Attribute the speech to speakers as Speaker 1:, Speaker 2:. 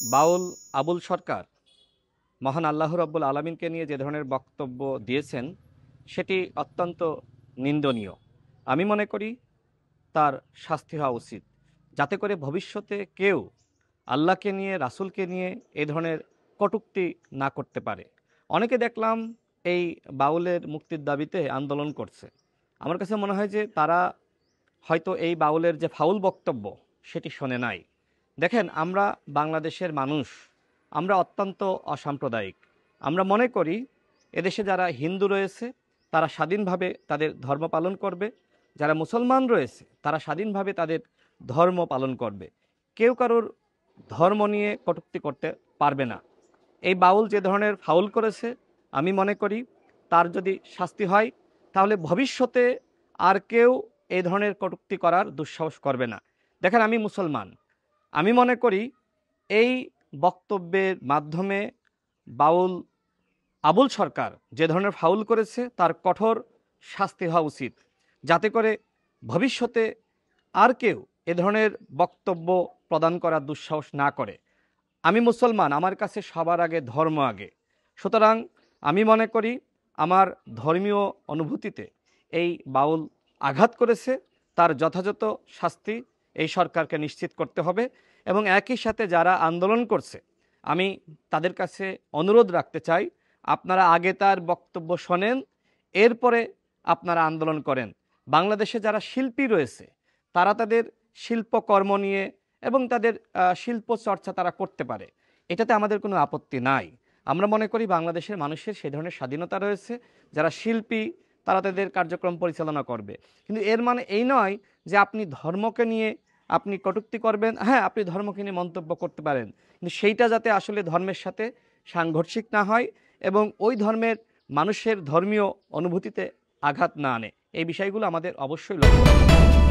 Speaker 1: বাউল আবুল সরকার মহান আল্লাহ রাব্বুল আলামিনকে নিয়ে যে ধরনের বক্তব্য দিয়েছেন সেটি অত্যন্ত নিন্দনীয়। আমি মনে করি তার শাস্তি হওয়া উচিত, যাতে করে ভবিষ্যতে কেউ আল্লাহকে নিয়ে, রাসূলকে নিয়ে এই ধরনের কটূক্তি না করতে পারে। অনেকে দেখলাম এই বাউলের মুক্তির দাবিতে আন্দোলন করছে। আমার কাছে মনে হয় যে তারা হয়তো এই বাউলের যে ফাউল বক্তব্য সেটি শোনে নাই। দেখেন, আমরা বাংলাদেশের মানুষ, আমরা অত্যন্ত অসাম্প্রদায়িক। আমরা মনে করি এদেশে যারা হিন্দু রয়েছে তারা স্বাধীনভাবে তাদের ধর্ম পালন করবে, যারা মুসলমান রয়েছে তারা স্বাধীনভাবে তাদের ধর্ম পালন করবে। কেউ কারোর ধর্ম নিয়ে কটূক্তি করতে পারবে না। এই বাউল যে ধরনের ফাউল করেছে, আমি মনে করি তার যদি শাস্তি হয় তাহলে ভবিষ্যতে আর কেউ এই ধরনের কটূক্তি করার দুঃসাহস করবে না। দেখেন, আমি মুসলমান, আমি মনে করি এই বক্তব্যের মাধ্যমে বাউল আবুল সরকার যে ধরনের ফাউল করেছে তার কঠোর শাস্তি হওয়া উচিত, যাতে করে ভবিষ্যতে আর কেউ এ ধরনের বক্তব্য প্রদান করার দুঃসাহস না করে। আমি মুসলমান, আমার কাছে সবার আগে ধর্ম আগে। সুতরাং আমি মনে করি আমার ধর্মীয় অনুভূতিতে এই বাউল আঘাত করেছে, তার যথাযথ শাস্তি এই সরকারকে নিশ্চিত করতে হবে। এবং একই সাথে যারা আন্দোলন করছে, আমি তাদের কাছে অনুরোধ রাখতে চাই, আপনারা আগে তার বক্তব্য শোনেন, এরপরে আপনারা আন্দোলন করেন। বাংলাদেশে যারা শিল্পী রয়েছে তারা তাদের শিল্পকর্ম নিয়ে এবং তাদের শিল্প চর্চা তারা করতে পারে, এটাতে আমাদের কোনো আপত্তি নাই। আমরা মনে করি বাংলাদেশের মানুষের সেই ধরনের স্বাধীনতা রয়েছে, যারা শিল্পী তারা তাদের কার্যক্রম পরিচালনা করবে। কিন্তু এর মানে এই নয় যে আপনি ধর্মকে নিয়ে আপনি কটূক্তি করবেন। হ্যাঁ, আপনি ধর্মকে নিয়ে মন্তব্য করতে পারেন, কিন্তু সেইটা যাতে আসলে ধর্মের সাথে সাংঘর্ষিক না হয় এবং ওই ধর্মের মানুষের ধর্মীয় অনুভূতিতে আঘাত না আনে। এই বিষয়গুলো আমাদের অবশ্যই লক্ষ্য রাখতে হবে।